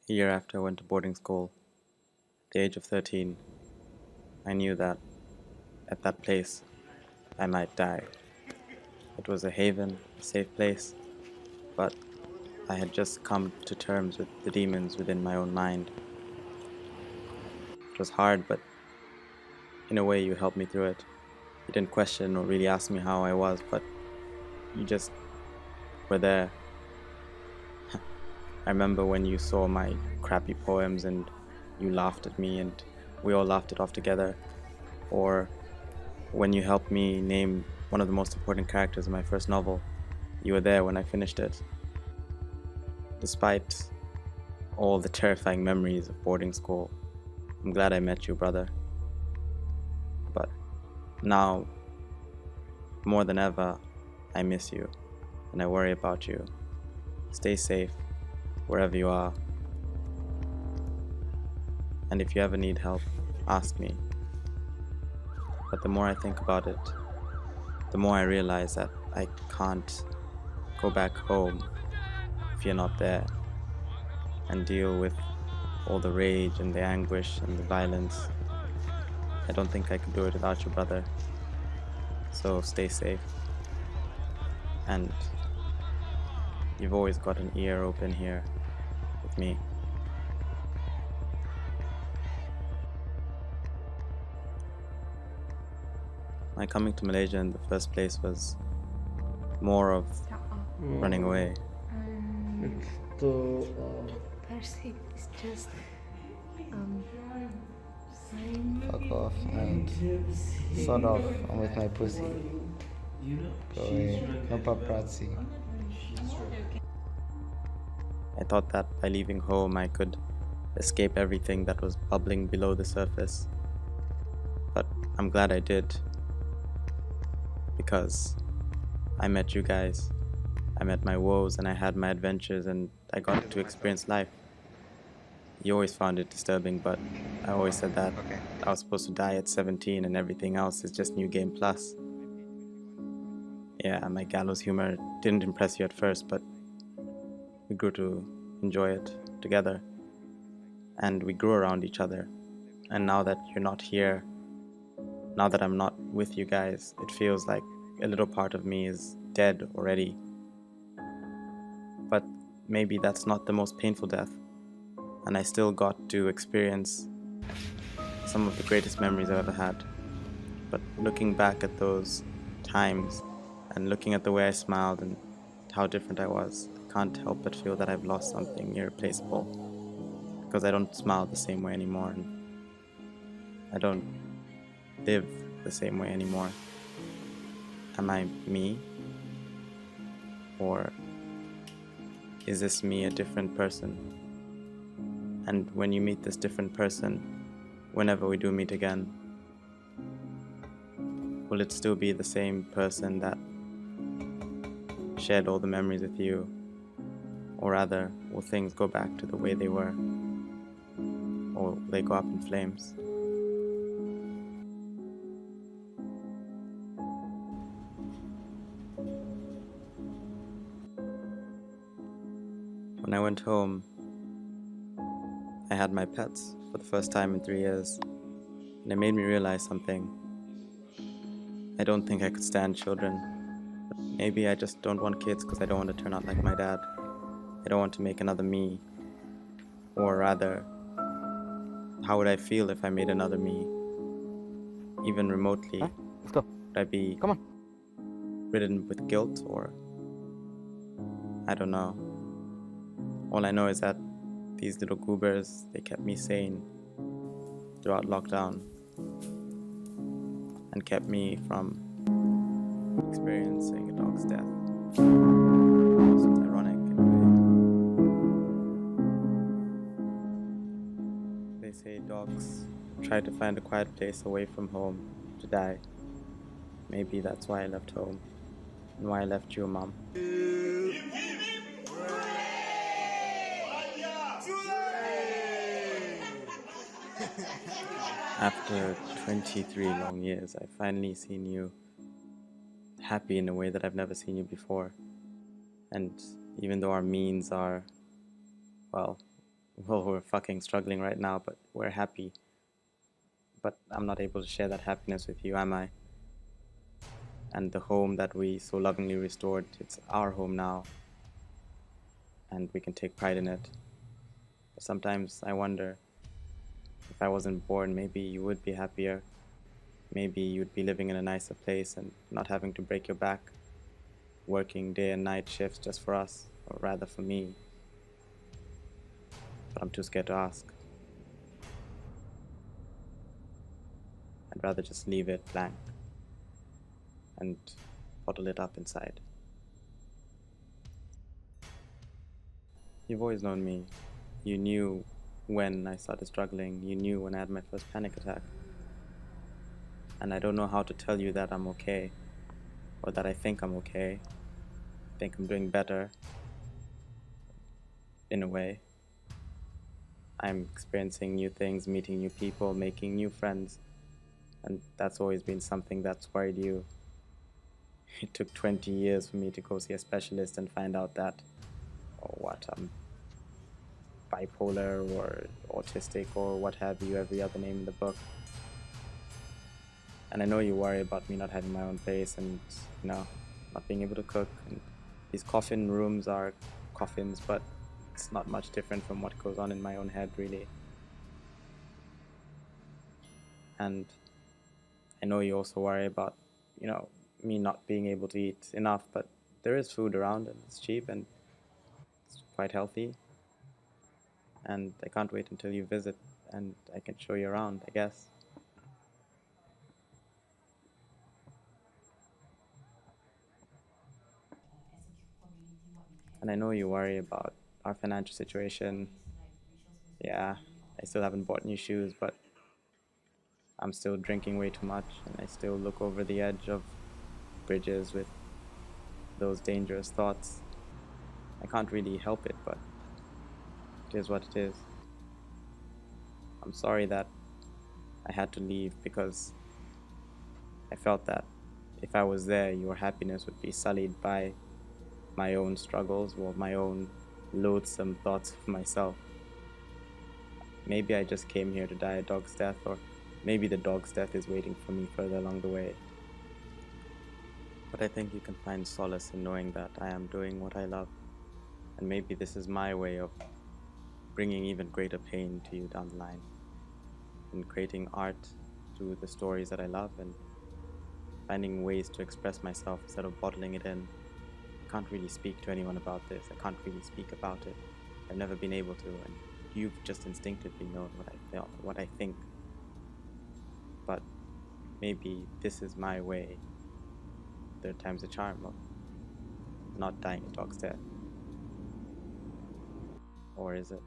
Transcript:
A year after I went to boarding school, at the age of 13, I knew that at that place I might die. It was a haven, a safe place, but I had just come to terms with the demons within my own mind. It was hard, but in a way you helped me through it. You didn't question or really ask me how I was, but you just were there. I remember when you saw my crappy poems and you laughed at me and we all laughed it off together. Or when you helped me name one of the most important characters in my first novel. You were there when I finished it. Despite all the terrifying memories of boarding school, I'm glad I met you, brother. But now, more than ever, I miss you and I worry about you. Stay safe wherever you are. And if you ever need help, ask me. But the more I think about it, the more I realize that I can't go back home if you're not there and deal with all the rage and the anguish and the violence. I don't think I could do it without you, brother. So stay safe. And you've always got an ear open here with me. My coming to Malaysia in the first place was more of running away. So, Percy is just fuck off and sort of, I'm with my pussy. Go away. No paparazzi. I thought that by leaving home I could escape everything that was bubbling below the surface. But I'm glad I did, because I met you guys. I met my woes and I had my adventures and I got to experience life. You always found it disturbing, but I always said that I was supposed to die at 17 and everything else is just New Game Plus. Yeah, my gallows humor didn't impress you at first, but we grew to enjoy it together. And we grew around each other. And now that you're not here, now that I'm not with you guys, it feels like a little part of me is dead already. But maybe that's not the most painful death. And I still got to experience some of the greatest memories I've ever had. But looking back at those times and looking at the way I smiled and how different I was, I can't help but feel that I've lost something irreplaceable, because I don't smile the same way anymore and I don't live the same way anymore. Am I me? Or is this me a different person? And when you meet this different person, whenever we do meet again, will it still be the same person that shared all the memories with you? Or rather, will things go back to the way they were? Or will they go up in flames? When I went home, I had my pets for the first time in 3 years, and it made me realize something. I don't think I could stand children. Maybe I just don't want kids because I don't want to turn out like my dad. I don't want to make another me. Or rather, how would I feel if I made another me? Even remotely, Let's go. would I be Come on. ridden with guilt, or I don't know. All I know is that these little goobers, they kept me sane throughout lockdown and kept me from experiencing a dog's death. It's ironic in a way. They say dogs try to find a quiet place away from home to die. Maybe that's why I left home and why I left you, Mom. After 23 long years, I've finally seen you happy in a way that I've never seen you before. And even though our means are, well, Well, we're fucking struggling right now, but we're happy. But I'm not able to share that happiness with you, am I? And the home that we so lovingly restored, it's our home now, and we can take pride in it. But sometimes I wonder, if I wasn't born, maybe you would be happier. Maybe you'd be living in a nicer place and not having to break your back, working day and night shifts just for us, or rather for me. But I'm too scared to ask. I'd rather just leave it blank and bottle it up inside. You've always known me. You knew when I started struggling. You knew when I had my first panic attack. And I don't know how to tell you that I'm okay, or that I think I'm okay. I think I'm doing better, in a way. I'm experiencing new things, meeting new people, making new friends. And that's always been something that's worried you. It took 20 years for me to go see a specialist and find out that, or what, I'm bipolar or autistic or what have you, every other name in the book. And I know you worry about me not having my own place and, not being able to cook. And these coffin rooms are coffins, but it's not much different from what goes on in my own head, really. And I know you also worry about, me not being able to eat enough, but there is food around and it's cheap and it's quite healthy. And I can't wait until you visit and I can show you around, I guess. And I know you worry about our financial situation. Yeah, I still haven't bought new shoes, but I'm still drinking way too much and I still look over the edge of bridges with those dangerous thoughts. I can't really help it, but it is what it is. I'm sorry that I had to leave because I felt that if I was there, your happiness would be sullied by my own struggles or my own loathsome thoughts of myself. Maybe I just came here to die a dog's death, or maybe the dog's death is waiting for me further along the way. But I think you can find solace in knowing that I am doing what I love, and maybe this is my way of bringing even greater pain to you down the line, in creating art through the stories that I love and finding ways to express myself instead of bottling it in. I can't really speak to anyone about this. I can't really speak about it. I've never been able to, and you've just instinctively known what I felt, what I think. But maybe this is my way, third time's a charm, of not dying a dog's death. Or is it?